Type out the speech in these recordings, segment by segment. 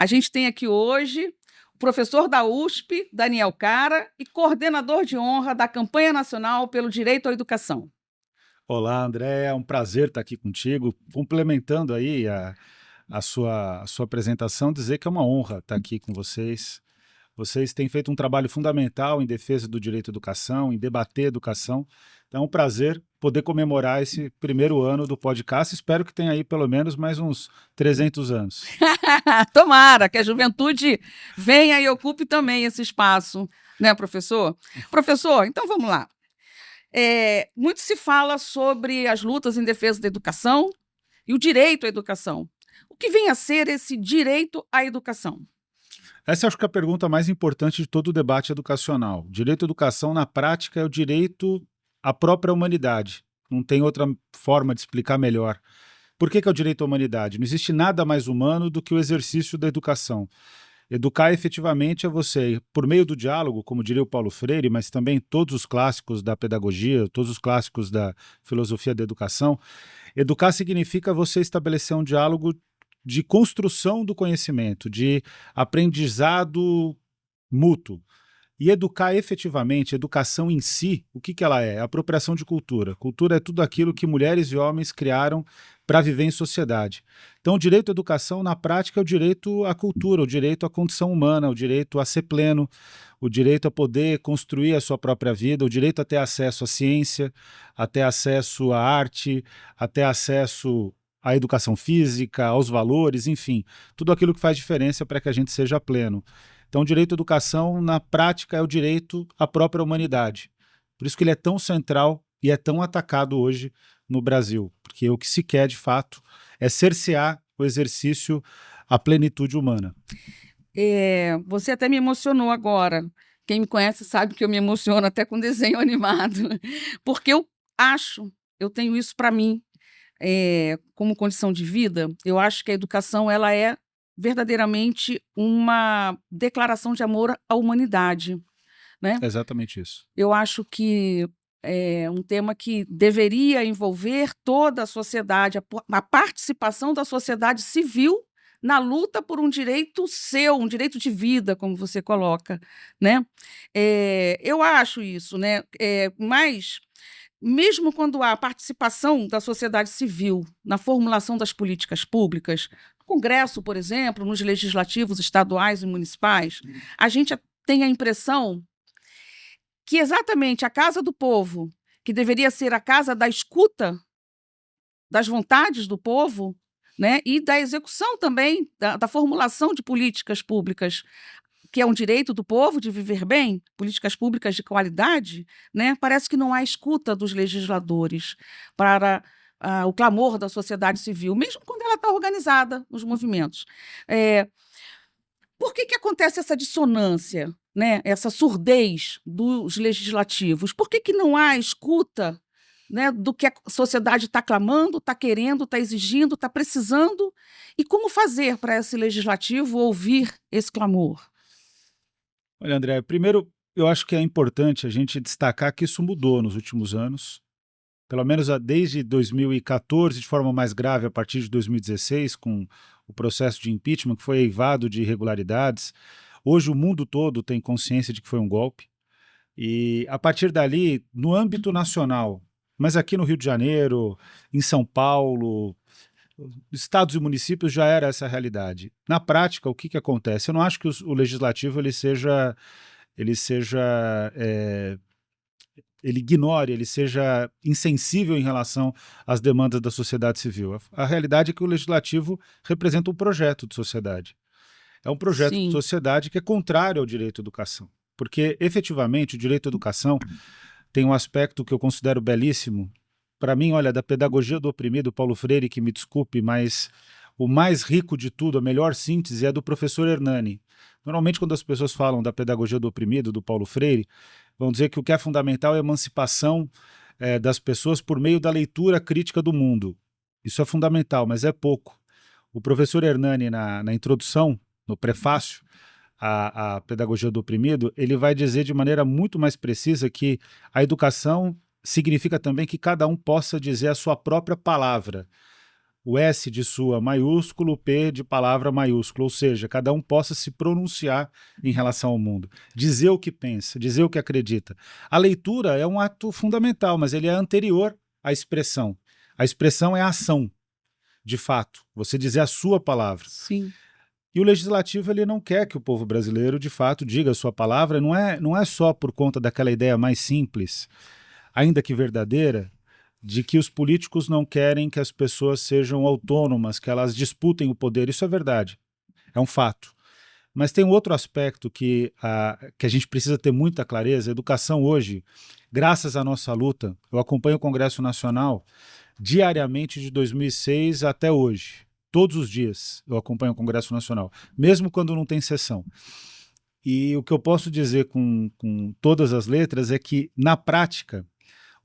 A gente tem aqui hoje o professor da USP, Daniel Cara, e coordenador de honra da Campanha Nacional pelo Direito à Educação. Olá, André, é um prazer estar aqui contigo, complementando aí a sua apresentação, dizer que é uma honra estar aqui com vocês. Vocês têm feito um trabalho fundamental em defesa do direito à educação, em debater educação. Então é um prazer poder comemorar esse primeiro ano do podcast. Espero que tenha aí pelo menos mais uns 300 anos. Tomara que a juventude venha e ocupe também esse espaço, né, professor? Professor, então vamos lá. Muito se fala sobre as lutas em defesa da educação e o direito à educação. O que vem a ser esse direito à educação? Essa acho que é a pergunta mais importante de todo o debate educacional. Direito à educação, na prática, é o direito à própria humanidade. Não tem outra forma de explicar melhor. Por que é o direito à humanidade? Não existe nada mais humano do que o exercício da educação. Educar efetivamente é você, por meio do diálogo, como diria o Paulo Freire, mas também todos os clássicos da pedagogia, todos os clássicos da filosofia da educação, educar significa você estabelecer um diálogo de construção do conhecimento, de aprendizado mútuo. E educar efetivamente, educação em si, o que ela é? Apropriação de cultura. Cultura é tudo aquilo que mulheres e homens criaram para viver em sociedade. Então, o direito à educação, na prática, é o direito à cultura, o direito à condição humana, o direito a ser pleno, o direito a poder construir a sua própria vida, o direito a ter acesso à ciência, a ter acesso à arte, a ter acesso à educação física, aos valores, enfim, tudo aquilo que faz diferença para que a gente seja pleno. Então, o direito à educação, na prática, é o direito à própria humanidade. Por isso que ele é tão central e é tão atacado hoje no Brasil, porque o que se quer, de fato, é cercear o exercício à plenitude humana. Você até me emocionou agora. Quem me conhece sabe que eu me emociono até com desenho animado, porque eu tenho isso para mim, como condição de vida. Eu acho que a educação ela é verdadeiramente uma declaração de amor à humanidade, né? É exatamente isso. Eu acho que é um tema que deveria envolver toda a sociedade, a participação da sociedade civil na luta por um direito seu, um direito de vida, como você coloca, né? Eu acho isso, né? Mas mesmo quando há participação da sociedade civil na formulação das políticas públicas, no Congresso, por exemplo, nos legislativos estaduais e municipais, a gente tem a impressão que exatamente a Casa do Povo, que deveria ser a casa da escuta das vontades do povo, né, e da execução também, da formulação de políticas públicas, que é um direito do povo de viver bem, políticas públicas de qualidade, né, parece que não há escuta dos legisladores para o clamor da sociedade civil, mesmo quando ela está organizada nos movimentos. Por que acontece essa dissonância, né, essa surdez dos legislativos? Por que não há escuta, né, do que a sociedade está clamando, está querendo, está exigindo, está precisando? E como fazer para esse legislativo ouvir esse clamor? Olha, André, primeiro eu acho que é importante a gente destacar que isso mudou nos últimos anos, pelo menos desde 2014, de forma mais grave a partir de 2016, com o processo de impeachment, que foi eivado de irregularidades. Hoje o mundo todo tem consciência de que foi um golpe. E a partir dali, no âmbito nacional, mas aqui no Rio de Janeiro, em São Paulo, estados e municípios já era essa realidade. Na prática, o que acontece? Eu não acho que o legislativo ele ignore, ele seja insensível em relação às demandas da sociedade civil. A realidade é que o legislativo representa um projeto de sociedade. É um projeto de Sim. sociedade que é contrário ao direito à educação. Porque, efetivamente, o direito à educação tem um aspecto que eu considero belíssimo. Para mim, olha, da pedagogia do oprimido, Paulo Freire, que me desculpe, mas o mais rico de tudo, a melhor síntese é do professor Hernani. Normalmente, quando as pessoas falam da pedagogia do oprimido, do Paulo Freire, vão dizer que o que é fundamental é a emancipação das pessoas por meio da leitura crítica do mundo. Isso é fundamental, mas é pouco. O professor Hernani, na introdução, no prefácio à pedagogia do oprimido, ele vai dizer de maneira muito mais precisa que a educação significa também que cada um possa dizer a sua própria palavra. o S de sua maiúsculo, o P de palavra maiúsculo, ou seja, cada um possa se pronunciar em relação ao mundo, dizer o que pensa, dizer o que acredita. A leitura é um ato fundamental, mas ele é anterior à expressão. A expressão é a ação, de fato, você dizer a sua palavra. Sim. E o legislativo ele não quer que o povo brasileiro, de fato, diga a sua palavra, não é só por conta daquela ideia mais simples, ainda que verdadeira, de que os políticos não querem que as pessoas sejam autônomas, que elas disputem o poder. Isso é verdade, é um fato. Mas tem um outro aspecto que a gente precisa ter muita clareza. A educação hoje, graças à nossa luta, eu acompanho o Congresso Nacional diariamente de 2006 até hoje. Todos os dias eu acompanho o Congresso Nacional, mesmo quando não tem sessão. E o que eu posso dizer com todas as letras é que, na prática,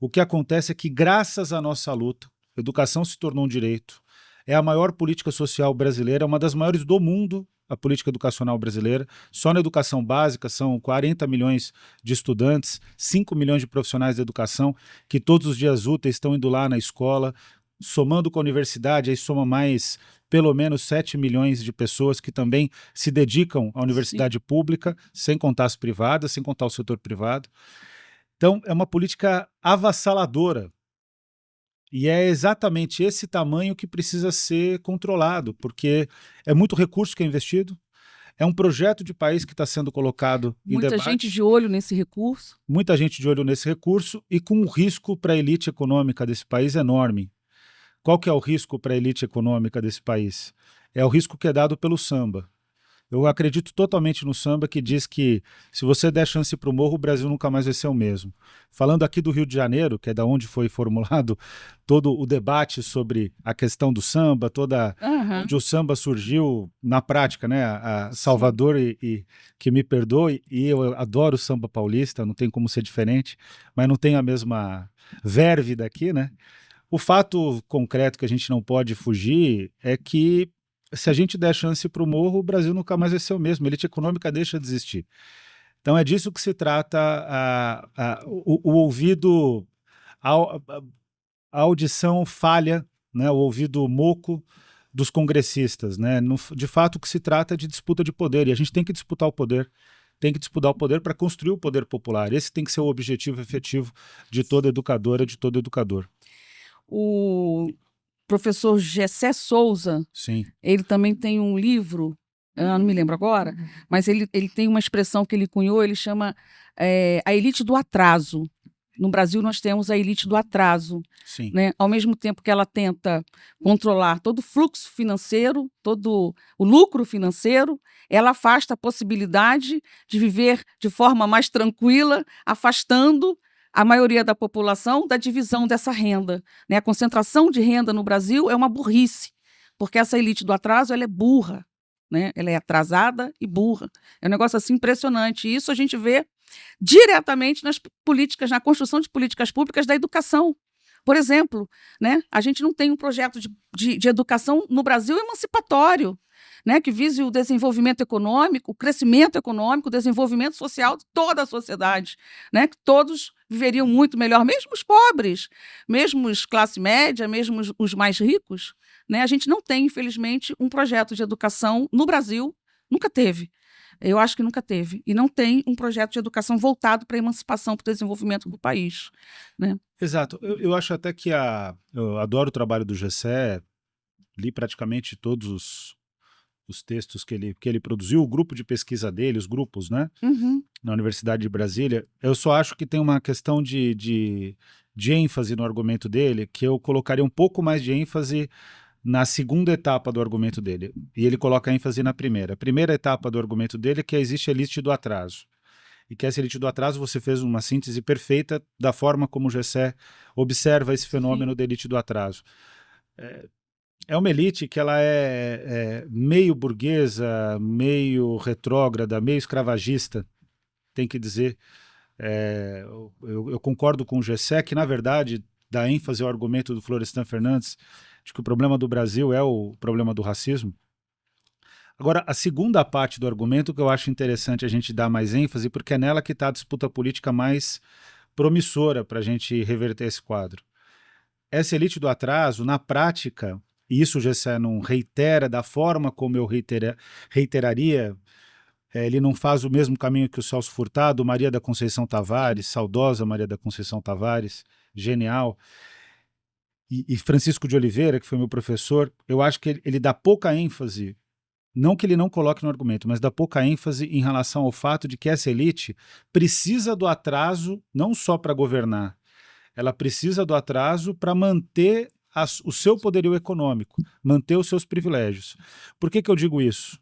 o que acontece é que, graças à nossa luta, a educação se tornou um direito, é a maior política social brasileira, uma das maiores do mundo, a política educacional brasileira. Só na educação básica são 40 milhões de estudantes, 5 milhões de profissionais de educação que todos os dias úteis estão indo lá na escola, somando com a universidade, aí soma mais pelo menos 7 milhões de pessoas que também se dedicam à universidade pública, sem contar as privadas, sem contar o setor privado. Então, é uma política avassaladora. E é exatamente esse tamanho que precisa ser controlado, porque é muito recurso que é investido, é um projeto de país que está sendo colocado em debate. Muita gente de olho nesse recurso. Muita gente de olho nesse recurso e com um risco para a elite econômica desse país enorme. Qual que é o risco para a elite econômica desse país? É o risco que é dado pelo samba. Eu acredito totalmente no samba que diz que se você der chance para o morro, o Brasil nunca mais vai ser o mesmo. Falando aqui do Rio de Janeiro, que é da onde foi formulado todo o debate sobre a questão do samba, onde o samba surgiu na prática, né? A Salvador e que me perdoe, e eu adoro o samba paulista, não tem como ser diferente, mas não tem a mesma verve daqui, né? O fato concreto que a gente não pode fugir é que se a gente der chance para o morro, o Brasil nunca mais vai ser o mesmo. A elite econômica deixa de existir. Então é disso que se trata o ouvido, a audição falha, né, o ouvido moco dos congressistas. Né? De fato, o que se trata é de disputa de poder, e a gente tem que disputar o poder. Tem que disputar o poder para construir o poder popular. Esse tem que ser o objetivo efetivo de toda educadora, de todo educador. O professor Gessé Souza, Sim. ele também tem um livro, eu não me lembro agora, mas ele tem uma expressão que ele cunhou, ele chama a elite do atraso. No Brasil nós temos a elite do atraso. Sim. Né? Ao mesmo tempo que ela tenta controlar todo o fluxo financeiro, todo o lucro financeiro, ela afasta a possibilidade de viver de forma mais tranquila, afastando a maioria da população da divisão dessa renda. Né? A concentração de renda no Brasil é uma burrice, porque essa elite do atraso ela é burra, né? Ela é atrasada e burra. É um negócio assim impressionante. E isso a gente vê diretamente nas políticas, na construção de políticas públicas da educação. Por exemplo, né? A gente não tem um projeto de educação no Brasil emancipatório, né, que vise o desenvolvimento econômico, o crescimento econômico, o desenvolvimento social de toda a sociedade, né, que todos viveriam muito melhor, mesmo os pobres, mesmo os classe média, mesmo os mais ricos. Né? A gente não tem, infelizmente, um projeto de educação no Brasil, nunca teve. Eu acho que nunca teve. E não tem um projeto de educação voltado para a emancipação, para o desenvolvimento do país. Né? Exato. Eu acho até que eu adoro o trabalho do Gessé, li praticamente todos os textos que ele produziu, o grupo de pesquisa dele, os grupos, né? Uhum. Na Universidade de Brasília. Eu só acho que tem uma questão de ênfase no argumento dele, que eu colocaria um pouco mais de ênfase na segunda etapa do argumento dele. E ele coloca ênfase na primeira. A primeira etapa do argumento dele é que existe a elite do atraso. E que essa elite do atraso, você fez uma síntese perfeita da forma como o Gessé observa esse fenômeno da elite do atraso. É uma elite que ela é meio burguesa, meio retrógrada, meio escravagista, tem que dizer. Eu concordo com o Gessé que, na verdade, dá ênfase ao argumento do Florestan Fernandes de que o problema do Brasil é o problema do racismo. Agora, a segunda parte do argumento que eu acho interessante a gente dar mais ênfase, porque é nela que está a disputa política mais promissora para a gente reverter esse quadro. Essa elite do atraso, na prática, e isso o Gessé não reitera da forma como eu reiteraria, ele não faz o mesmo caminho que o Celso Furtado, Maria da Conceição Tavares, saudosa Maria da Conceição Tavares, genial, e Francisco de Oliveira, que foi meu professor. Eu acho que ele dá pouca ênfase, não que ele não coloque no argumento, mas dá pouca ênfase em relação ao fato de que essa elite precisa do atraso não só para governar, ela precisa do atraso para manter o seu poderio econômico, manter os seus privilégios. Por que eu digo isso?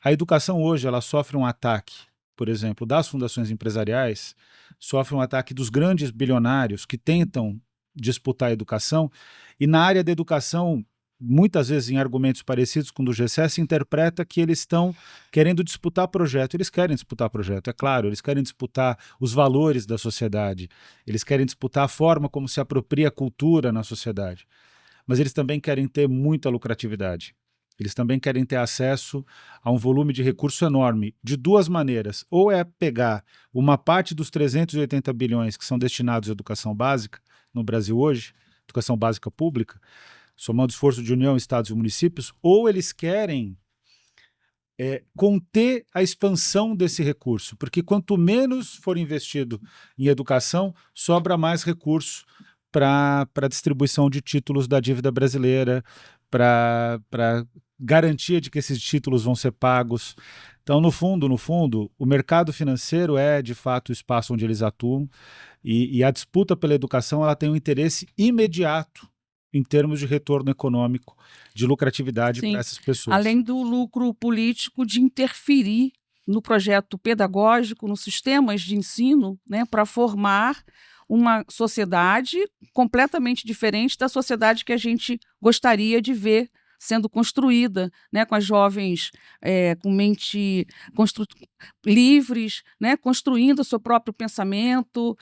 A educação hoje ela sofre um ataque, por exemplo, das fundações empresariais, sofre um ataque dos grandes bilionários que tentam disputar a educação, e na área da educação, muitas vezes em argumentos parecidos com o do Gessé, se interpreta que eles estão querendo disputar projeto. Eles querem disputar projeto, é claro, eles querem disputar os valores da sociedade, eles querem disputar a forma como se apropria a cultura na sociedade, mas eles também querem ter muita lucratividade. Eles também querem ter acesso a um volume de recurso enorme, de duas maneiras. Ou é pegar uma parte dos 380 bilhões que são destinados à educação básica no Brasil hoje, educação básica pública, somando esforço de União, Estados e municípios, ou eles querem conter a expansão desse recurso, porque quanto menos for investido em educação, sobra mais recurso para a distribuição de títulos da dívida brasileira, para garantia de que esses títulos vão ser pagos. Então, no fundo, o mercado financeiro é, de fato, o espaço onde eles atuam, e a disputa pela educação ela tem um interesse imediato em termos de retorno econômico, de lucratividade para essas pessoas. Além do lucro político de interferir no projeto pedagógico, nos sistemas de ensino, né, para formar uma sociedade completamente diferente da sociedade que a gente gostaria de ver sendo construída, né, com as jovens com mente livres, né, construindo o seu próprio pensamento,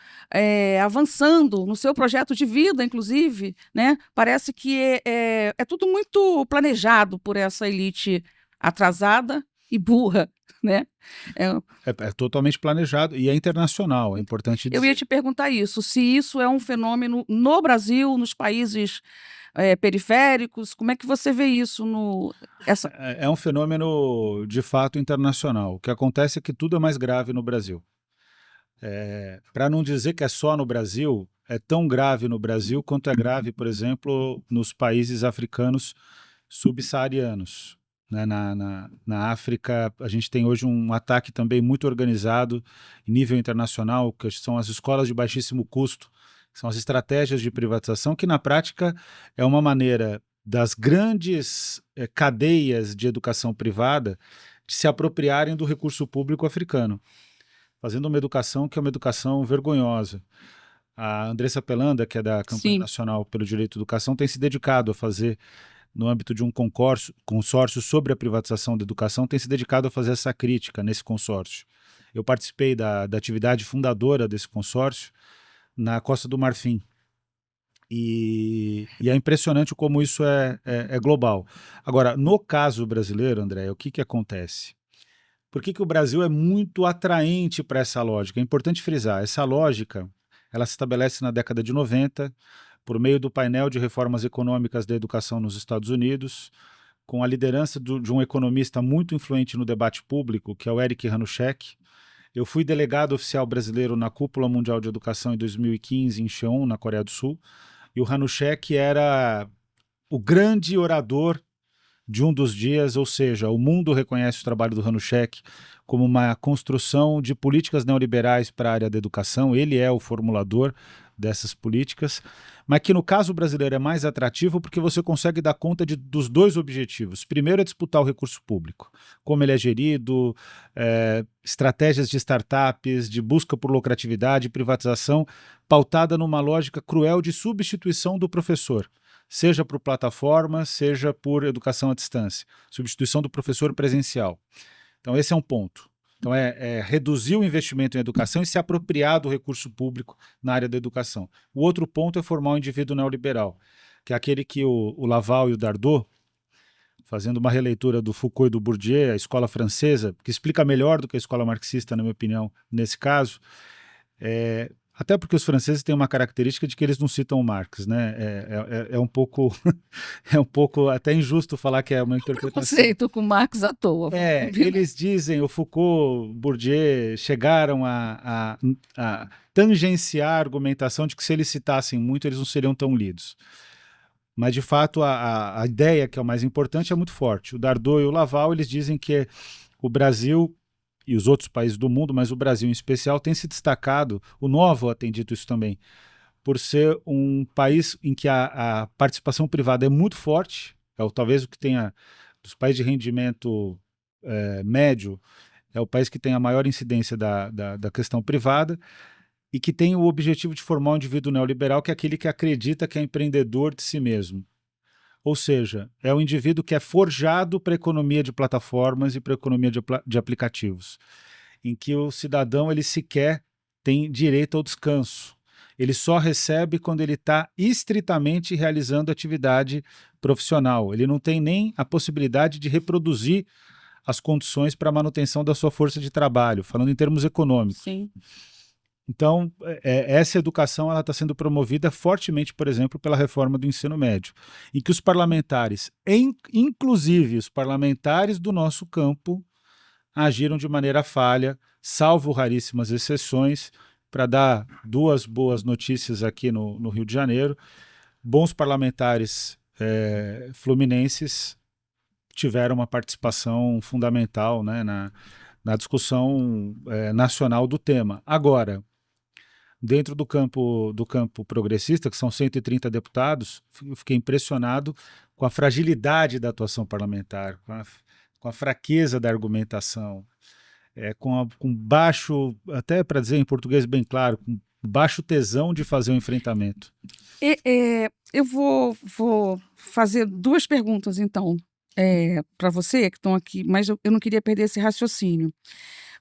avançando no seu projeto de vida, inclusive, né? Parece que é tudo muito planejado por essa elite atrasada e burra, né? É totalmente planejado e é internacional, é importante dizer. Eu ia te perguntar isso, se isso é um fenômeno no Brasil, nos países periféricos, como é que você vê isso? É um fenômeno de fato internacional. O que acontece é que tudo é mais grave no Brasil. Para não dizer que é só no Brasil, é tão grave no Brasil quanto é grave, por exemplo, nos países africanos subsaarianos. Né? Na África, a gente tem hoje um ataque também muito organizado em nível internacional, que são as escolas de baixíssimo custo, são as estratégias de privatização, que na prática é uma maneira das grandes cadeias de educação privada de se apropriarem do recurso público africano, fazendo uma educação que é uma educação vergonhosa. A Andressa Pelanda, que é da Campanha Nacional pelo Direito à Educação, tem se dedicado a fazer, no âmbito de um consórcio sobre a privatização da educação, tem se dedicado a fazer essa crítica nesse consórcio. Eu participei da atividade fundadora desse consórcio na Costa do Marfim. E é impressionante como isso é global. Agora, no caso brasileiro, André, o que acontece? Por que o Brasil é muito atraente para essa lógica? É importante frisar, essa lógica ela se estabelece na década de 90, por meio do painel de reformas econômicas da educação nos Estados Unidos, com a liderança de um economista muito influente no debate público, que é o Eric Hanushek. Eu fui delegado oficial brasileiro na Cúpula Mundial de Educação em 2015, em Cheon, na Coreia do Sul, e o Hanushek era o grande orador de um dos dias, ou seja, o mundo reconhece o trabalho do Hanushek como uma construção de políticas neoliberais para a área da educação. Ele é o formulador dessas políticas, mas que no caso brasileiro é mais atrativo porque você consegue dar conta dos dois objetivos. Primeiro é disputar o recurso público, como ele é gerido, estratégias de startups, de busca por lucratividade, privatização, pautada numa lógica cruel de substituição do professor, seja por plataforma, seja por educação à distância, substituição do professor presencial. Então esse é um ponto. Então é reduzir o investimento em educação e se apropriar do recurso público na área da educação. O outro ponto é formar um indivíduo neoliberal, que é aquele que o Laval e o Dardot, fazendo uma releitura do Foucault e do Bourdieu, a escola francesa, que explica melhor do que a escola marxista, na minha opinião, nesse caso, Até porque os franceses têm uma característica de que eles não citam o Marx, né? É um pouco é um pouco até injusto falar que é uma interpretação. Preconceito com Marx à toa, vamos combinar. Eles dizem, o Foucault, Bourdieu, chegaram a tangenciar a argumentação de que se eles citassem muito, eles não seriam tão lidos. Mas, de fato, a ideia que é o mais importante é muito forte. O Dardot e o Laval, eles dizem que o Brasil e os outros países do mundo, mas o Brasil em especial, tem se destacado, o Novo tem dito isso também, por ser um país em que a participação privada é muito forte, talvez o que tenha, dos países de rendimento médio, é o país que tem a maior incidência da questão privada, e que tem o objetivo de formar um indivíduo neoliberal que é aquele que acredita que é empreendedor de si mesmo. Ou seja, é o indivíduo que é forjado para a economia de plataformas e para a economia de aplicativos, em que o cidadão ele sequer tem direito ao descanso. Ele só recebe quando ele está estritamente realizando atividade profissional. Ele não tem nem a possibilidade de reproduzir as condições para a manutenção da sua força de trabalho, falando em termos econômicos. Sim. Então, essa educação ela está sendo promovida fortemente, por exemplo, pela reforma do ensino médio, em que os parlamentares, inclusive os parlamentares do nosso campo, agiram de maneira falha, salvo raríssimas exceções, para dar duas boas notícias aqui no Rio de Janeiro. Bons parlamentares fluminenses tiveram uma participação fundamental, né, na discussão nacional do tema. Agora, dentro do campo progressista, que são 130 deputados, eu fiquei impressionado com a fragilidade da atuação parlamentar, com a fraqueza da argumentação, com baixo, até para dizer em português bem claro, com baixo tesão de fazer o enfrentamento. Eu vou fazer duas perguntas, então, para você, que estão aqui, mas eu não queria perder esse raciocínio.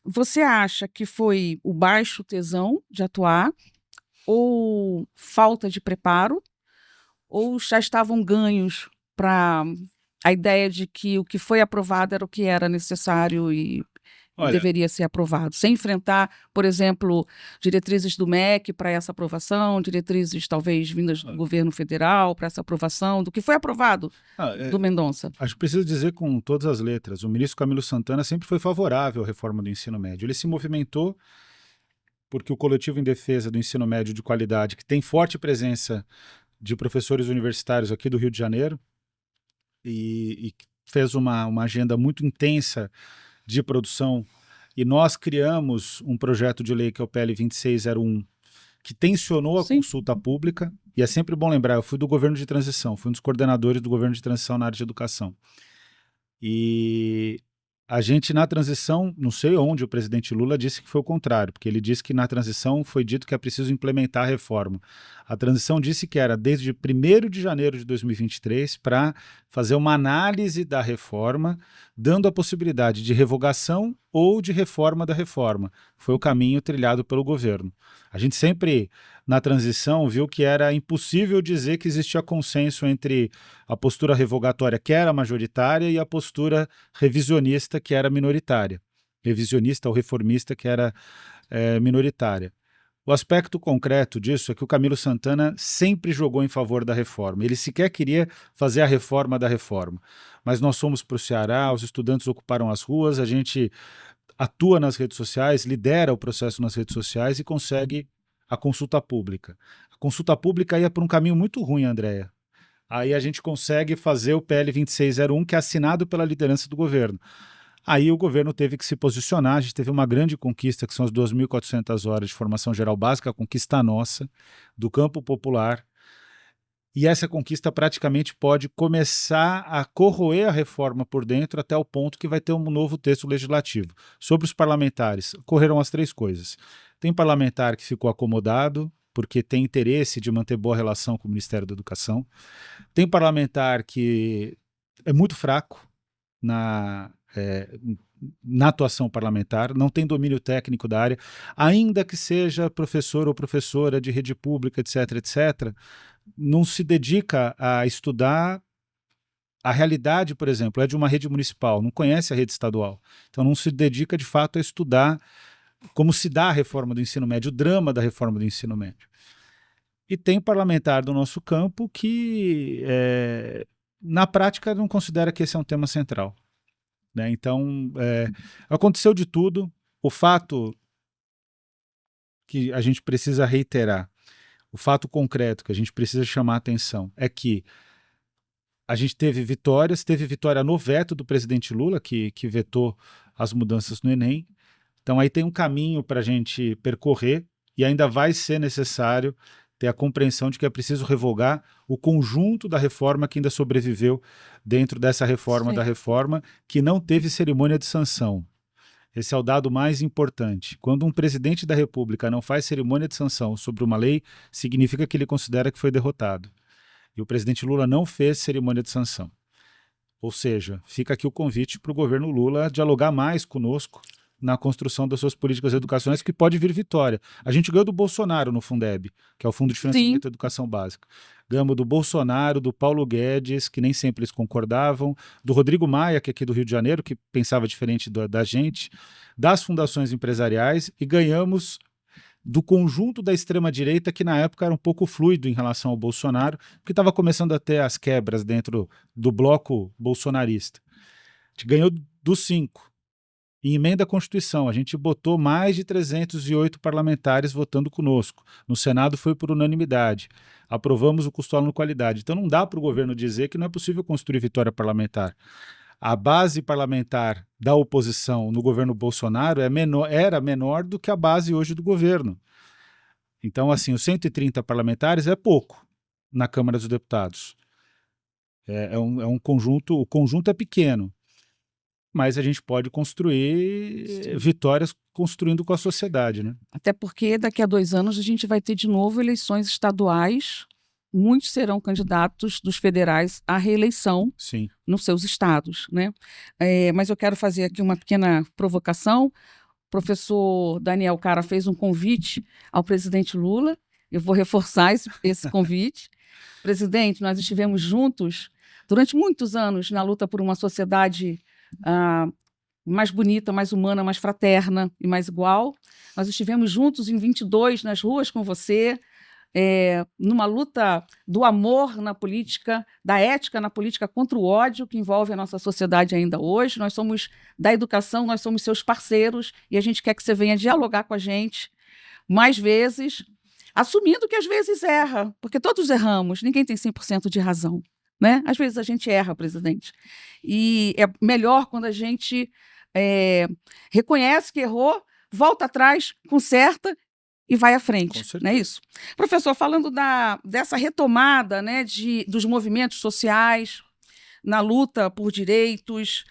Você acha que foi o baixo tesão de atuar, ou falta de preparo, ou já estavam ganhos para a ideia de que o que foi aprovado era o que era necessário e deveria ser aprovado, sem enfrentar, por exemplo, diretrizes do MEC para essa aprovação, diretrizes talvez vindas do governo federal para essa aprovação, do que foi aprovado do Mendonça? Acho que preciso dizer com todas as letras, o ministro Camilo Santana sempre foi favorável à reforma do ensino médio. Ele se movimentou porque o Coletivo em Defesa do Ensino Médio de Qualidade, que tem forte presença de professores universitários aqui do Rio de Janeiro, e fez uma agenda muito intensa de produção, e nós criamos um projeto de lei que é o PL 2601, que tensionou a consulta pública, e é sempre bom lembrar, eu fui do governo de transição, fui um dos coordenadores do governo de transição na área de educação. E a gente, na transição, não sei onde o presidente Lula disse que foi o contrário, porque ele disse que na transição foi dito que é preciso implementar a reforma. A transição disse que era desde 1º de janeiro de 2023 para fazer uma análise da reforma, dando a possibilidade de revogação ou de reforma da reforma. Foi o caminho trilhado pelo governo. A gente sempre, na transição, viu que era impossível dizer que existia consenso entre a postura revogatória, que era majoritária, e a postura revisionista, que era minoritária. Revisionista ou reformista, que era minoritária. O aspecto concreto disso é que o Camilo Santana sempre jogou em favor da reforma. Ele sequer queria fazer a reforma da reforma. Mas nós fomos para o Ceará, os estudantes ocuparam as ruas, a gente atua nas redes sociais, lidera o processo nas redes sociais e consegue a consulta pública. A consulta pública ia por um caminho muito ruim, Andréia. Aí a gente consegue fazer o PL 2601, que é assinado pela liderança do governo. Aí o governo teve que se posicionar, a gente teve uma grande conquista, que são as 2.400 horas de formação geral básica, a conquista nossa, do campo popular, e essa conquista praticamente pode começar a corroer a reforma por dentro até o ponto que vai ter um novo texto legislativo. Sobre os parlamentares, ocorreram as 3 coisas. Tem parlamentar que ficou acomodado, porque tem interesse de manter boa relação com o Ministério da Educação. Tem parlamentar que é muito fraco na atuação parlamentar, não tem domínio técnico da área, ainda que seja professor ou professora de rede pública, etc., etc., não se dedica a estudar a realidade, por exemplo, é de uma rede municipal, não conhece a rede estadual, então não se dedica de fato a estudar como se dá a reforma do ensino médio, o drama da reforma do ensino médio. E tem parlamentar do nosso campo que, na prática, não considera que esse é um tema central, né? Então, aconteceu de tudo. O fato que a gente precisa reiterar, o fato concreto que a gente precisa chamar a atenção é que a gente teve vitória no veto do presidente Lula, que vetou as mudanças no Enem. Então aí tem um caminho para a gente percorrer e ainda vai ser necessário ter a compreensão de que é preciso revogar o conjunto da reforma que ainda sobreviveu dentro dessa reforma da reforma, que não teve cerimônia de sanção. Esse é o dado mais importante. Quando um presidente da República não faz cerimônia de sanção sobre uma lei, significa que ele considera que foi derrotado. E o presidente Lula não fez cerimônia de sanção. Ou seja, fica aqui o convite para o governo Lula dialogar mais conosco na construção das suas políticas educacionais, que pode vir vitória. A gente ganhou do Bolsonaro no Fundeb, que é o Fundo de Financiamento da Educação Básica. Ganhamos do Bolsonaro, do Paulo Guedes, que nem sempre eles concordavam, do Rodrigo Maia, que é aqui do Rio de Janeiro, que pensava diferente da gente, das fundações empresariais, e ganhamos do conjunto da extrema-direita, que na época era um pouco fluido em relação ao Bolsonaro, porque estava começando a ter as quebras dentro do bloco bolsonarista. A gente ganhou dos 5. Em emenda à Constituição, a gente botou mais de 308 parlamentares votando conosco. No Senado foi por unanimidade. Aprovamos o custo aluno qualidade. Então não dá para o governo dizer que não é possível construir vitória parlamentar. A base parlamentar da oposição no governo Bolsonaro era menor do que a base hoje do governo. Então, assim, os 130 parlamentares é pouco na Câmara dos Deputados. É um conjunto, o conjunto é pequeno, mas a gente pode construir vitórias construindo com a sociedade, né? Até porque daqui a 2 anos a gente vai ter de novo eleições estaduais. Muitos serão candidatos dos federais à reeleição nos seus estados, né? Mas eu quero fazer aqui uma pequena provocação. O professor Daniel Cara fez um convite ao presidente Lula. Eu vou reforçar esse convite. Presidente, nós estivemos juntos durante muitos anos na luta por uma sociedade mais bonita, mais humana, mais fraterna e mais igual. Nós estivemos juntos em 22 nas ruas com você, numa luta do amor na política, da ética na política contra o ódio que envolve a nossa sociedade ainda hoje. Nós somos da educação, nós somos seus parceiros e a gente quer que você venha dialogar com a gente mais vezes, assumindo que às vezes erra, porque todos erramos, ninguém tem 100% de razão, né? Às vezes a gente erra, presidente, e é melhor quando a gente reconhece que errou, volta atrás, conserta e vai à frente, não é isso? Professor, falando dessa retomada, né, dos movimentos sociais na luta por direitos,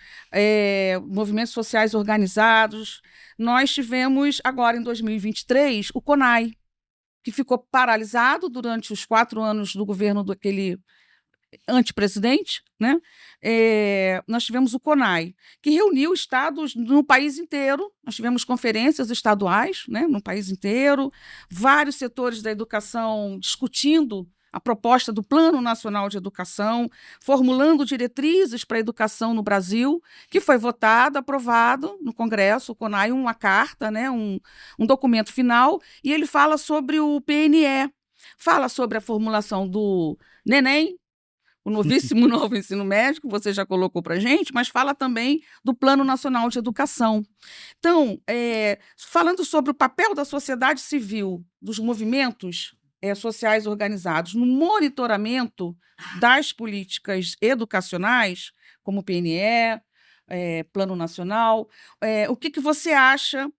movimentos sociais organizados, nós tivemos agora em 2023 o CONAI, que ficou paralisado durante os 4 anos do governo daquele antipresidente, né? Nós tivemos o CONAI, que reuniu estados no país inteiro. Nós tivemos conferências estaduais, né, no país inteiro, vários setores da educação discutindo a proposta do Plano Nacional de Educação, formulando diretrizes para a educação no Brasil, que foi votado, aprovado no Congresso, o CONAI, uma carta, né, um documento final, e ele fala sobre o PNE, fala sobre a formulação do NENEM, o novíssimo novo ensino médio, que você já colocou para a gente, mas fala também do Plano Nacional de Educação. Então, falando sobre o papel da sociedade civil, dos movimentos sociais organizados no monitoramento das políticas educacionais, como o PNE, Plano Nacional, o que você acha,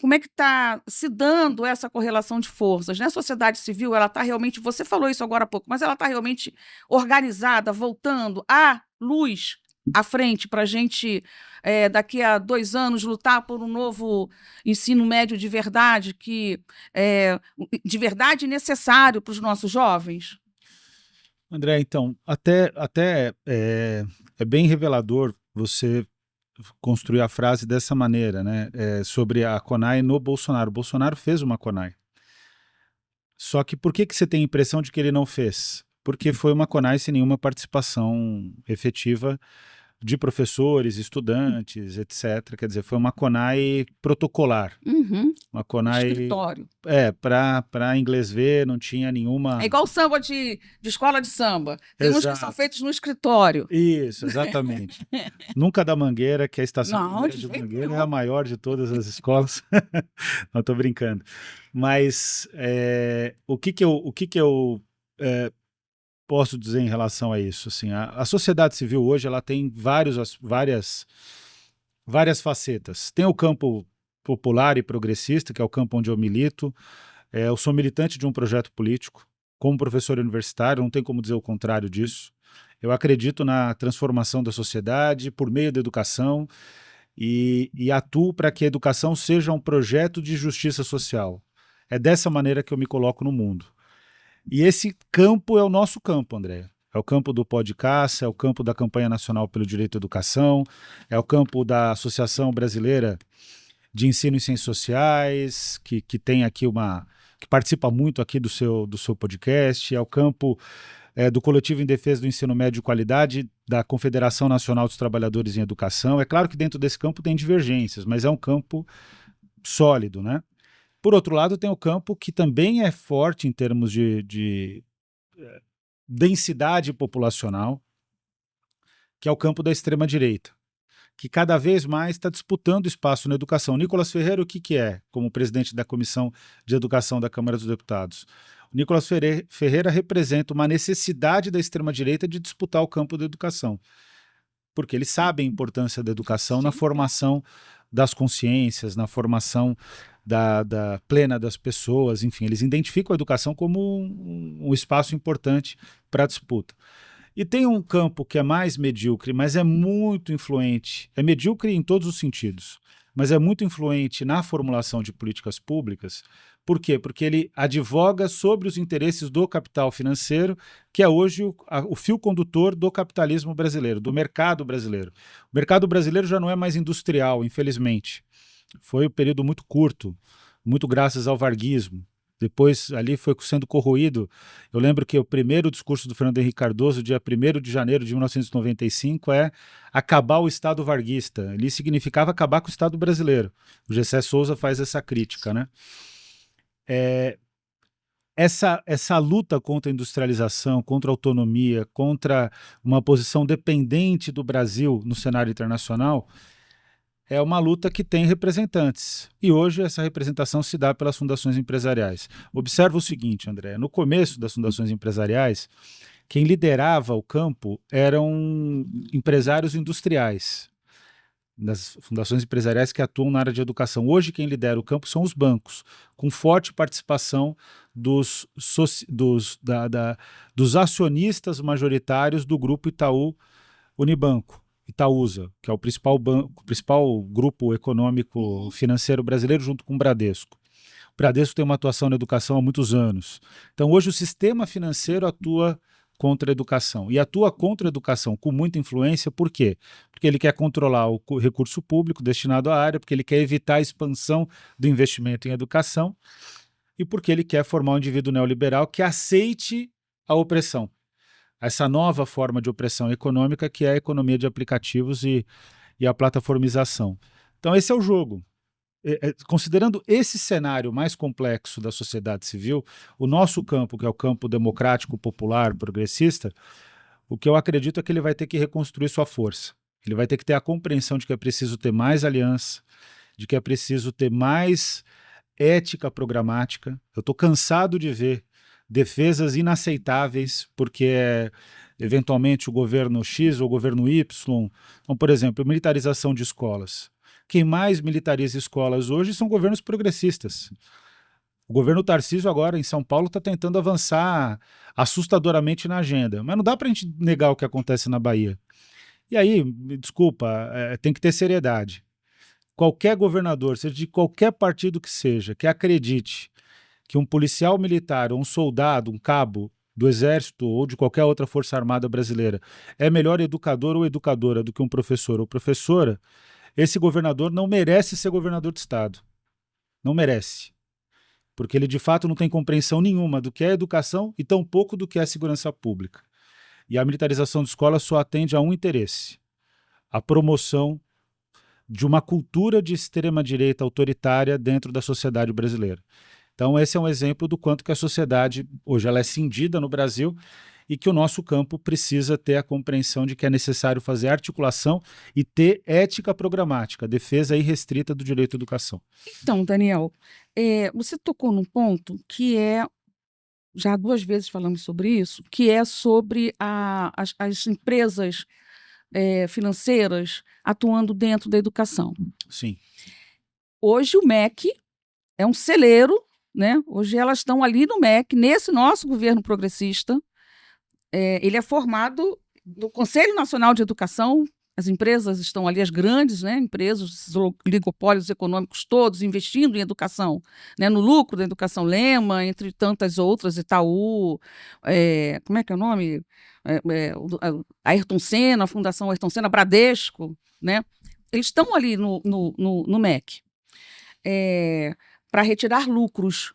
como é que está se dando essa correlação de forças, né? A sociedade civil, ela está realmente, você falou isso agora há pouco, mas ela está realmente organizada, voltando à luz, à frente, para a gente, daqui a 2 anos, lutar por um novo ensino médio de verdade, de verdade necessário para os nossos jovens? André, então, até é bem revelador você construir a frase dessa maneira, né? Sobre a CONAI no Bolsonaro. O Bolsonaro fez uma CONAI. Só que por que você tem a impressão de que ele não fez? Porque foi uma CONAI sem nenhuma participação efetiva de professores, estudantes, etc. Quer dizer, foi uma CONAI protocolar. Uhum. Uma CONAI, Escritório. para inglês ver, não tinha nenhuma... É igual samba de escola de samba. Tem uns que são Exato. feitos no escritório. Isso, exatamente. Nunca da Mangueira, que a Estação Não, Primeira de de jeito Mangueira é a nenhum. maior de todas as escolas. Não, estou brincando. Mas o que que eu é, posso dizer em relação a isso? Assim, a sociedade civil hoje ela tem várias facetas. Tem o campo popular e progressista, que é o campo onde eu milito. Eu sou militante de um projeto político, como professor universitário, não tem como dizer o contrário disso. Eu acredito na transformação da sociedade por meio da educação e atuo para que a educação seja um projeto de justiça social. É dessa maneira que eu me coloco no mundo. E esse campo é o nosso campo, André. É o campo do podcast, é o campo da Campanha Nacional pelo Direito à Educação, é o campo da Associação Brasileira de Ensino e Ciências Sociais, que tem aqui que participa muito aqui do seu podcast, é o campo do Coletivo em Defesa do Ensino Médio de Qualidade, da Confederação Nacional dos Trabalhadores em Educação. É claro que dentro desse campo tem divergências, mas é um campo sólido, né? Por outro lado, tem o campo que também é forte em termos de densidade populacional, que é o campo da extrema-direita, que cada vez mais está disputando espaço na educação. Nicolas Ferreira, o que é, como presidente da Comissão de Educação da Câmara dos Deputados? O Nicolas Ferreira representa uma necessidade da extrema-direita de disputar o campo da educação, porque eles sabem a importância da educação na Sim, formação das consciências, na formação da plena das pessoas, enfim, eles identificam a educação como um espaço importante para a disputa. E tem um campo que é mais medíocre, mas é muito influente. É medíocre em todos os sentidos, mas é muito influente na formulação de políticas públicas. Por quê? Porque ele advoga sobre os interesses do capital financeiro, que é hoje o fio condutor do capitalismo brasileiro, do mercado brasileiro. O mercado brasileiro já não é mais industrial, infelizmente. Foi um período muito curto, muito graças ao varguismo. Depois ali foi sendo corroído. Eu lembro que o primeiro discurso do Fernando Henrique Cardoso, dia 1º de janeiro de 1995, é acabar o Estado varguista. Ali significava acabar com o Estado brasileiro. O Gessé Souza faz essa crítica, né? Essa luta contra a industrialização, contra a autonomia, contra uma posição dependente do Brasil no cenário internacional, é uma luta que tem representantes. E hoje essa representação se dá pelas fundações empresariais. Observa o seguinte, André, no começo das fundações empresariais, quem liderava o campo eram empresários industriais, das fundações empresariais que atuam na área de educação. Hoje quem lidera o campo são os bancos, com forte participação dos acionistas majoritários do grupo Itaú Unibanco. Itaúsa, que é o principal grupo econômico financeiro brasileiro, junto com o Bradesco. O Bradesco tem uma atuação na educação há muitos anos. Então, hoje, o sistema financeiro atua contra a educação. E atua contra a educação com muita influência, por quê? Porque ele quer controlar o recurso público destinado à área, porque ele quer evitar a expansão do investimento em educação e porque ele quer formar um indivíduo neoliberal que aceite a opressão. Essa nova forma de opressão econômica que é a economia de aplicativos e a plataformização. Então esse é o jogo. Considerando esse cenário mais complexo da sociedade civil, o nosso campo, que é o campo democrático, popular, progressista, o que eu acredito é que ele vai ter que reconstruir sua força. Ele vai ter que ter a compreensão de que é preciso ter mais aliança, de que é preciso ter mais ética programática. Eu estou cansado de ver defesas inaceitáveis, porque eventualmente o governo X ou o governo Y, então, por exemplo, militarização de escolas. Quem mais militariza escolas hoje são governos progressistas. O governo Tarcísio agora em São Paulo está tentando avançar assustadoramente na agenda, mas não dá para a gente negar o que acontece na Bahia. E aí, me desculpa, tem que ter seriedade. Qualquer governador, seja de qualquer partido que seja, que acredite que um policial militar, ou um soldado, um cabo do exército ou de qualquer outra força armada brasileira é melhor educador ou educadora do que um professor ou professora, esse governador não merece ser governador do estado. Não merece. Porque ele de fato não tem compreensão nenhuma do que é educação e tampouco do que é segurança pública. E a militarização de escola só atende a um interesse: a promoção de uma cultura de extrema-direita autoritária dentro da sociedade brasileira. Então, esse é um exemplo do quanto que a sociedade, hoje, ela é cindida no Brasil e que o nosso campo precisa ter a compreensão de que é necessário fazer articulação e ter ética programática, defesa irrestrita do direito à educação. Então, Daniel, você tocou num ponto que já 2 vezes falamos sobre isso, que é sobre as empresas financeiras atuando dentro da educação. Sim. Hoje o MEC é um celeiro, né? Hoje elas estão ali no MEC, nesse nosso governo progressista. Ele é formado no Conselho Nacional de Educação, as empresas estão ali, as grandes, né, empresas, os oligopólios econômicos todos investindo em educação, né, no lucro da educação, Lema, entre tantas outras, Itaú, como é que é o nome? A Ayrton Senna, a Fundação Ayrton Senna, Bradesco, né? Eles estão ali no MEC para retirar lucros,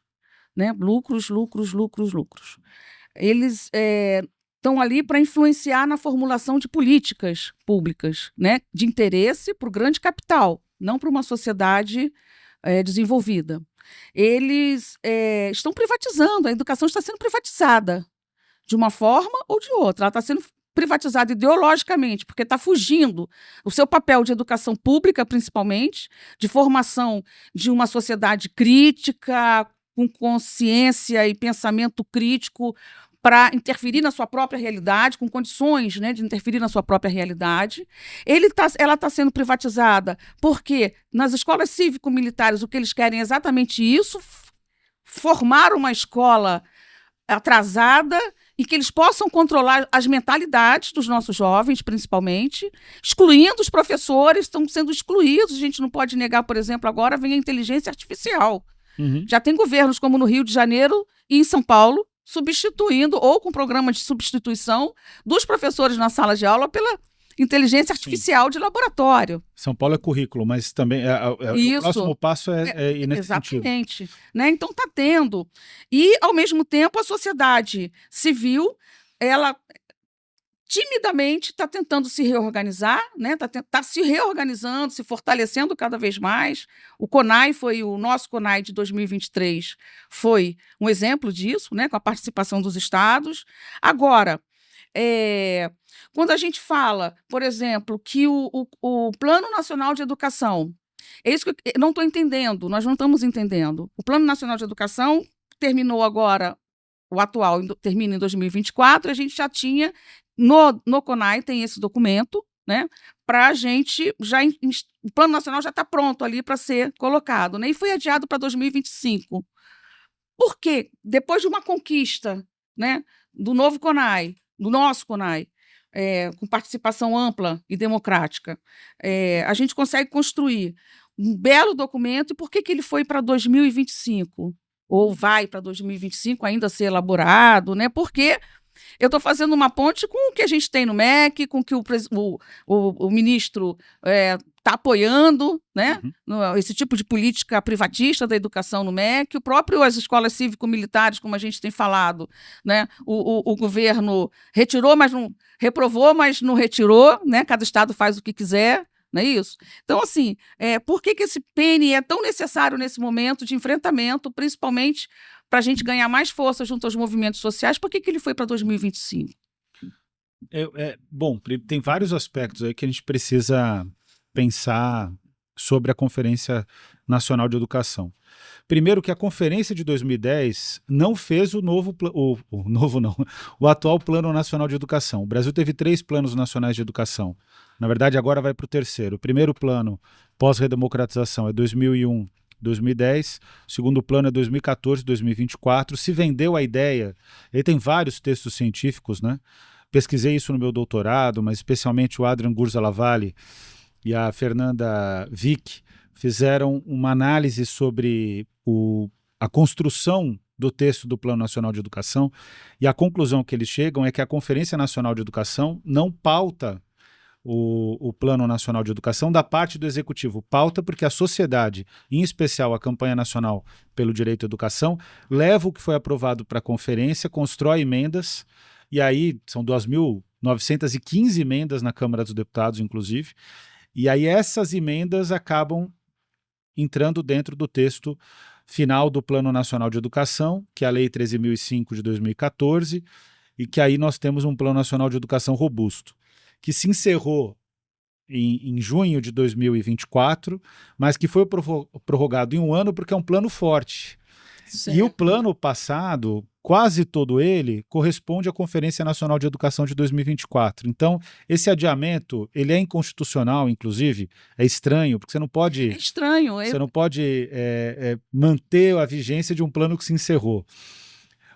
né? Lucros. Eles estão ali para influenciar na formulação de políticas públicas, né, de interesse para o grande capital, não para uma sociedade desenvolvida. Eles estão privatizando, a educação está sendo privatizada de uma forma ou de outra. Ela está sendo privatizada ideologicamente, porque está fugindo o seu papel de educação pública, principalmente, de formação de uma sociedade crítica, com consciência e pensamento crítico, para interferir na sua própria realidade, com condições, né, de interferir na sua própria realidade. Ela está sendo privatizada porque nas escolas cívico-militares o que eles querem é exatamente isso, formar uma escola atrasada e que eles possam controlar as mentalidades dos nossos jovens, principalmente, excluindo os professores, estão sendo excluídos. A gente não pode negar, por exemplo, agora vem a inteligência artificial. Uhum. Já tem governos como no Rio de Janeiro e em São Paulo, substituindo ou com programas de substituição dos professores na sala de aula pela inteligência artificial de laboratório. São Paulo é currículo, mas também o próximo passo é ir nesse sentido. Exatamente. Né? Então está tendo. E, ao mesmo tempo, a sociedade civil, ela timidamente está tentando se reorganizar, né? Tá se reorganizando, se fortalecendo cada vez mais. O nosso CONAI de 2023 foi um exemplo disso, né? Com a participação dos estados. Agora, quando a gente fala, por exemplo, que o Plano Nacional de Educação, é isso que eu não estou entendendo, nós não estamos entendendo. O Plano Nacional de Educação terminou agora, o atual termina em 2024, a gente já tinha, no CONAI tem esse documento, né, para a gente, o Plano Nacional já está pronto ali para ser colocado, né, e foi adiado para 2025. Por quê? Depois de uma conquista, né, do novo CONAI, do nosso CONAI, com participação ampla e democrática, a gente consegue construir um belo documento. E por que ele foi para 2025? Ou vai para 2025 ainda ser elaborado, né? Porque eu estou fazendo uma ponte com o que a gente tem no MEC, com o que o ministro está apoiando, né? Uhum. Esse tipo de política privatista da educação no MEC, as escolas cívico-militares, como a gente tem falado, né? O governo retirou, mas não reprovou, mas não retirou, né? Cada estado faz o que quiser. Não é isso? Então, assim, por que esse PN é tão necessário nesse momento de enfrentamento, principalmente para a gente ganhar mais força junto aos movimentos sociais? Por que ele foi para 2025? Bom, tem vários aspectos aí que a gente precisa pensar sobre a Conferência Nacional de Educação. Primeiro, que a Conferência de 2010 não fez o atual Plano Nacional de Educação. O Brasil teve 3 planos nacionais de educação. Na verdade, agora vai para o terceiro. O primeiro plano pós-redemocratização é 2001, 2010. O segundo plano é 2014, 2024. Se vendeu a ideia, ele tem vários textos científicos, né? Pesquisei isso no meu doutorado, mas especialmente o Adrian Gurza-Lavallee e a Fernanda Vick fizeram uma análise sobre a construção do texto do Plano Nacional de Educação, e a conclusão que eles chegam é que a Conferência Nacional de Educação não pauta o Plano Nacional de Educação da parte do Executivo. Pauta porque a sociedade, em especial a Campanha Nacional pelo Direito à Educação, leva o que foi aprovado para a conferência, constrói emendas, e aí são 2.000 915 emendas na Câmara dos Deputados, inclusive, e aí essas emendas acabam entrando dentro do texto final do Plano Nacional de Educação, que é a Lei 13.005 de 2014, e que aí nós temos um Plano Nacional de Educação robusto, que se encerrou em junho de 2024, mas que foi prorrogado em um ano porque é um plano forte. Certo. E o plano passado, quase todo ele, corresponde à Conferência Nacional de Educação de 2024. Então, esse adiamento, ele é inconstitucional, inclusive, é estranho, porque você não pode... É estranho. Você não pode manter a vigência de um plano que se encerrou.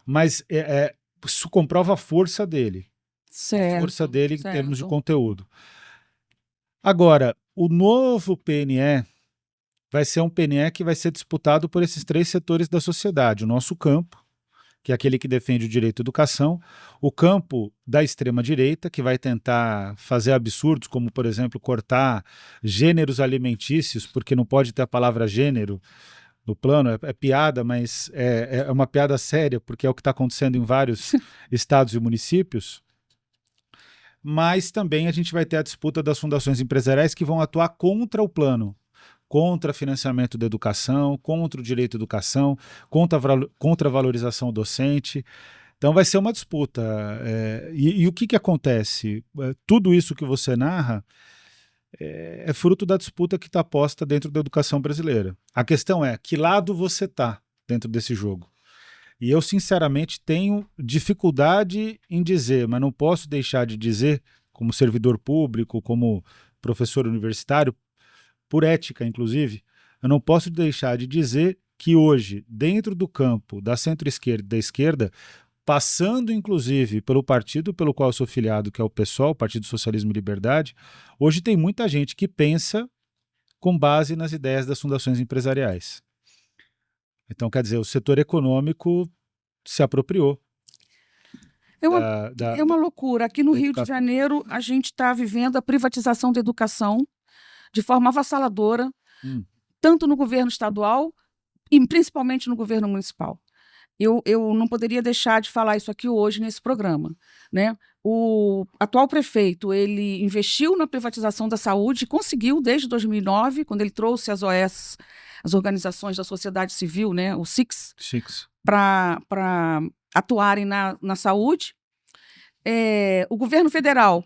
Mas isso comprova a força dele. Certo, a força dele em certo. termos de conteúdo. Agora, o novo PNE vai ser um PNE que vai ser disputado por esses 3 setores da sociedade. O nosso campo, que é aquele que defende o direito à educação, o campo da extrema-direita, que vai tentar fazer absurdos, como, por exemplo, cortar gêneros alimentícios, porque não pode ter a palavra gênero no plano, é piada, mas é uma piada séria, porque é o que está acontecendo em vários estados e municípios. Mas também a gente vai ter a disputa das fundações empresariais que vão atuar contra o plano, contra financiamento da educação, contra o direito à educação, contra a valorização docente. Então vai ser uma disputa. E o que acontece? Tudo isso que você narra é fruto da disputa que está posta dentro da educação brasileira. A questão é, que lado você está dentro desse jogo? E eu, sinceramente, tenho dificuldade em dizer, mas não posso deixar de dizer, como servidor público, como professor universitário, por ética, inclusive, eu não posso deixar de dizer que hoje, dentro do campo da centro-esquerda e da esquerda, passando, inclusive, pelo partido pelo qual eu sou filiado, que é o PSOL, Partido Socialismo e Liberdade, hoje tem muita gente que pensa com base nas ideias das fundações empresariais. Então, quer dizer, o setor econômico se apropriou. É uma loucura. Aqui no Rio de Janeiro, a gente está vivendo a privatização da educação de forma avassaladora, tanto no governo estadual e principalmente no governo municipal. Eu não poderia deixar de falar isso aqui hoje nesse programa, né? O atual prefeito, ele investiu na privatização da saúde e conseguiu, desde 2009, quando ele trouxe as OS, as organizações da sociedade civil, né, o SIX, para atuarem na saúde. O governo federal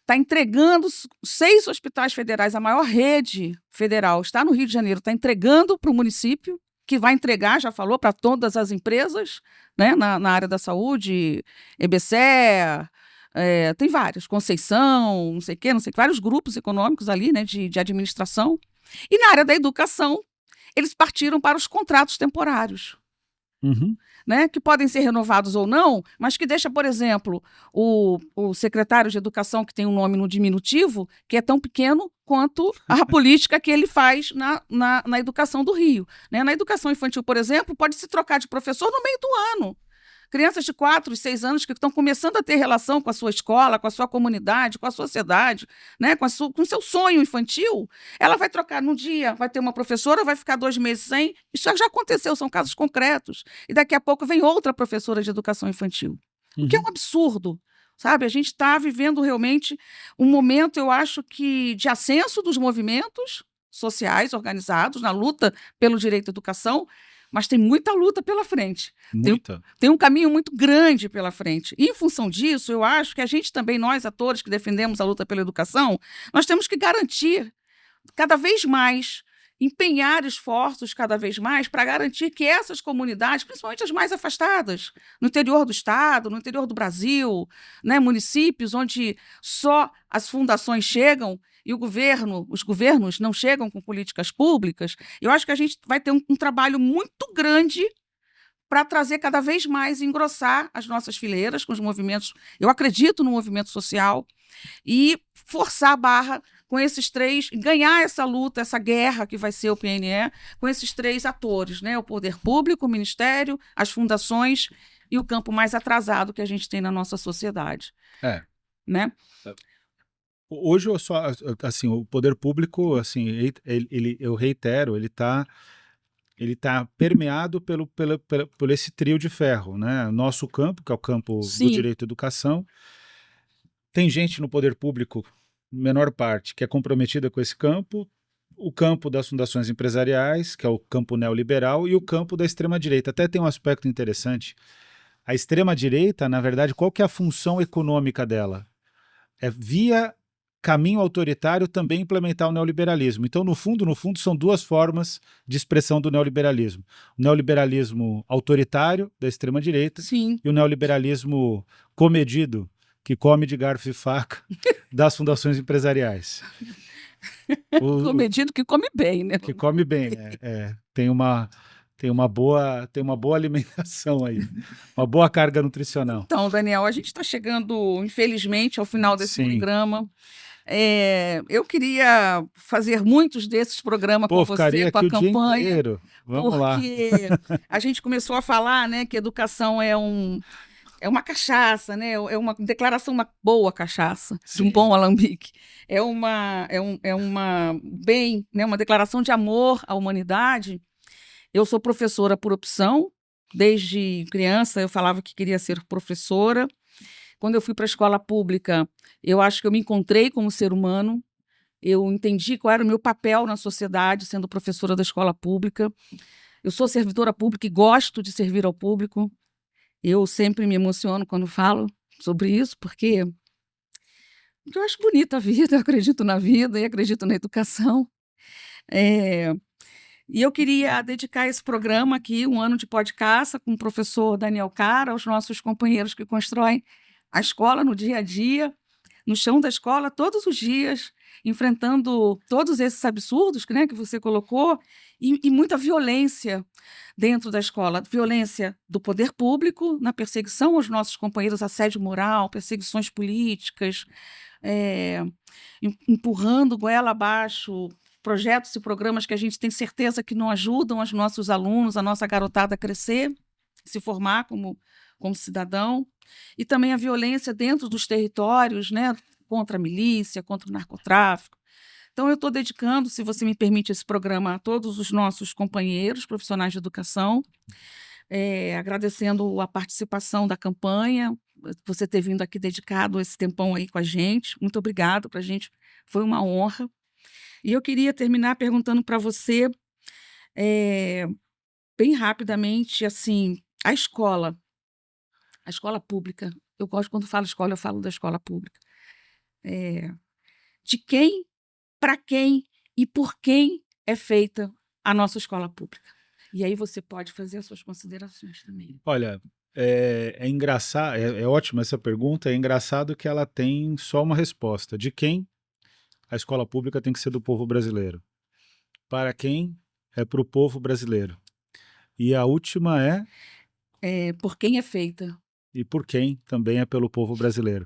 está entregando 6 hospitais federais, a maior rede federal está no Rio de Janeiro, está entregando para o município, que vai entregar, já falou, para todas as empresas, né, na área da saúde, EBSE, tem vários, Conceição, não sei o quê, vários grupos econômicos ali, né, de administração. E na área da educação, eles partiram para os contratos temporários. Né, que podem ser renovados ou não, mas que deixa, por exemplo, o secretário de Educação, que tem um nome no diminutivo, que é tão pequeno quanto a política que ele faz na educação do Rio. Né? Na educação infantil, por exemplo, pode se trocar de professor no meio do ano. Crianças de 4 e 6 anos que estão começando a ter relação com a sua escola, com a sua comunidade, com a sociedade, né, com o seu sonho infantil, ela vai trocar num dia, vai ter uma professora, vai ficar 2 meses sem. Isso já aconteceu, são casos concretos. E daqui a pouco vem outra professora de educação infantil. O que é um absurdo. Sabe? A gente está vivendo realmente um momento, eu acho que, de ascenso dos movimentos sociais organizados na luta pelo direito à educação, mas tem muita luta pela frente. Tem um caminho muito grande pela frente. E, em função disso, eu acho que a gente também, nós, atores que defendemos a luta pela educação, nós temos que garantir cada vez mais, empenhar esforços cada vez mais para garantir que essas comunidades, principalmente as mais afastadas, no interior do estado, no interior do Brasil, né, municípios onde só as fundações chegam e os governos não chegam com políticas públicas, eu acho que a gente vai ter um trabalho muito grande para trazer cada vez mais, engrossar as nossas fileiras com os movimentos. Eu acredito no movimento social e forçar a barra com esses 3, ganhar essa luta, essa guerra que vai ser o PNE, com esses 3 atores, né? O poder público, o ministério, as fundações e o campo mais atrasado que a gente tem na nossa sociedade. Né? Hoje, assim, o poder público, assim, eu reitero, ele está permeado por esse trio de ferro, né? Nosso campo, que é o campo do direito à educação, Tem gente no poder público, menor parte, que é comprometida com esse campo, o campo das fundações empresariais, que é o campo neoliberal, e o campo da extrema-direita. Até tem um aspecto interessante. A extrema-direita, na verdade, qual que é a função econômica dela? É via caminho autoritário também implementar o neoliberalismo. Então, no fundo, são duas formas de expressão do neoliberalismo. O neoliberalismo autoritário, da extrema-direita, Sim. e o neoliberalismo comedido, que come de garfo e faca, das fundações empresariais. Comedido que come bem, né? Que come bem, tem uma boa alimentação aí, uma boa carga nutricional. Então, Daniel, a gente está chegando, infelizmente, ao final desse Sim. programa. Eu queria fazer muitos desses programas com Ficaria você, com a aqui o dia campanha, inteiro. Vamos lá. porque a gente começou a falar, né, que educação é uma cachaça, né? É uma declaração, uma boa cachaça, de um bom alambique. É uma bem, né? Uma declaração de amor à humanidade. Eu sou professora por opção. Desde criança eu falava que queria ser professora. Quando eu fui para a escola pública, eu acho que eu me encontrei como ser humano. Eu entendi qual era o meu papel na sociedade, sendo professora da escola pública. Eu sou servidora pública e gosto de servir ao público. Eu sempre me emociono quando falo sobre isso, porque eu acho bonita a vida, eu acredito na vida e acredito na educação. E eu queria dedicar esse programa aqui, um ano de podcast, com o professor Daniel Cara, aos nossos companheiros que constroem a escola no dia a dia, no chão da escola, todos os dias, enfrentando todos esses absurdos, né, que você colocou, e muita violência dentro da escola. Violência do poder público, na perseguição aos nossos companheiros, assédio moral, perseguições políticas, empurrando goela abaixo projetos e programas que a gente tem certeza que não ajudam os nossos alunos, a nossa garotada a crescer, se formar como cidadão, e também a violência dentro dos territórios, né, contra a milícia, contra o narcotráfico. Então, eu estou dedicando, se você me permite, esse programa a todos os nossos companheiros profissionais de educação, agradecendo a participação da campanha, você ter vindo aqui dedicado esse tempão aí com a gente. Muito obrigado, para a gente foi uma honra. E eu queria terminar perguntando para você, bem rapidamente, assim, a escola pública, eu gosto quando falo escola, eu falo da escola pública. De quem, para quem e por quem é feita a nossa escola pública? E aí você pode fazer as suas considerações também. Olha, é engraçado, é ótima essa pergunta, é engraçado que ela tem só uma resposta. De quem? A escola pública tem que ser do povo brasileiro. Para quem? É para o povo brasileiro. E a última por quem é feita. E por quem também é pelo povo brasileiro.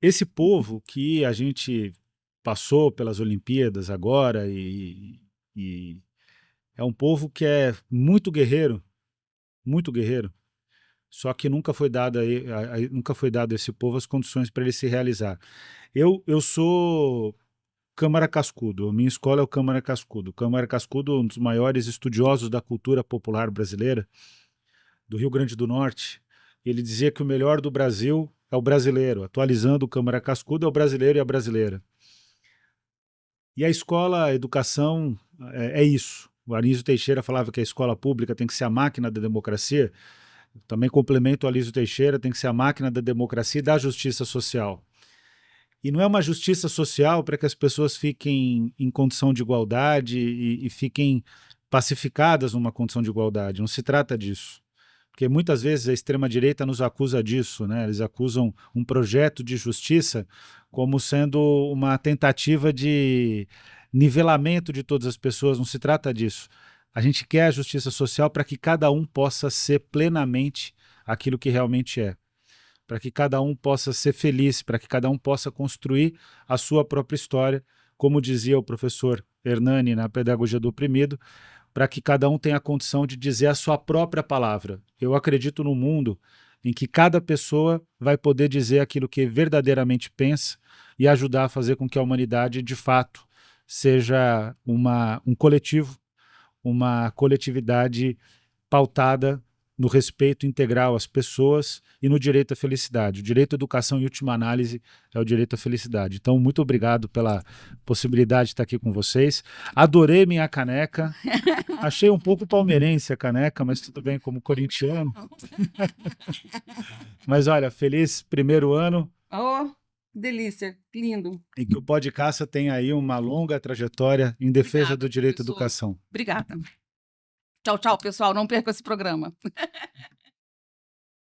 Esse povo que a gente passou pelas Olimpíadas agora e é um povo que é muito guerreiro, só que nunca foi dado a esse povo as condições para ele se realizar. Eu sou Câmara Cascudo, a minha escola é o Câmara Cascudo. Câmara Cascudo, um dos maiores estudiosos da cultura popular brasileira, do Rio Grande do Norte. Ele dizia que o melhor do Brasil é o brasileiro, atualizando o Câmara Cascudo, é o brasileiro e a brasileira. E a escola, a educação é isso. O Anísio Teixeira falava que a escola pública tem que ser a máquina da democracia. Também complemento o Anísio Teixeira, tem que ser a máquina da democracia e da justiça social. E não é uma justiça social para que as pessoas fiquem em condição de igualdade e fiquem pacificadas numa condição de igualdade. Não se trata disso. Porque muitas vezes a extrema-direita nos acusa disso, né? Eles acusam um projeto de justiça como sendo uma tentativa de nivelamento de todas as pessoas. Não se trata disso. A gente quer a justiça social para que cada um possa ser plenamente aquilo que realmente é. Para que cada um possa ser feliz, para que cada um possa construir a sua própria história, como dizia o professor Hernani na Pedagogia do Oprimido, para que cada um tenha a condição de dizer a sua própria palavra. Eu acredito num mundo em que cada pessoa vai poder dizer aquilo que verdadeiramente pensa e ajudar a fazer com que a humanidade, de fato, seja um coletivo, uma coletividade pautada no respeito integral às pessoas e no direito à felicidade. O direito à educação, em última análise, é o direito à felicidade. Então, muito obrigado pela possibilidade de estar aqui com vocês. Adorei minha caneca. Achei um pouco palmeirense a caneca, mas tudo bem, como corintiano. Mas olha, feliz primeiro ano. Oh, que delícia, lindo. E que o Podcast tenha aí uma longa trajetória em defesa Obrigada, do direito à professor. educação. Obrigada. Tchau, tchau, pessoal. Não perca esse programa.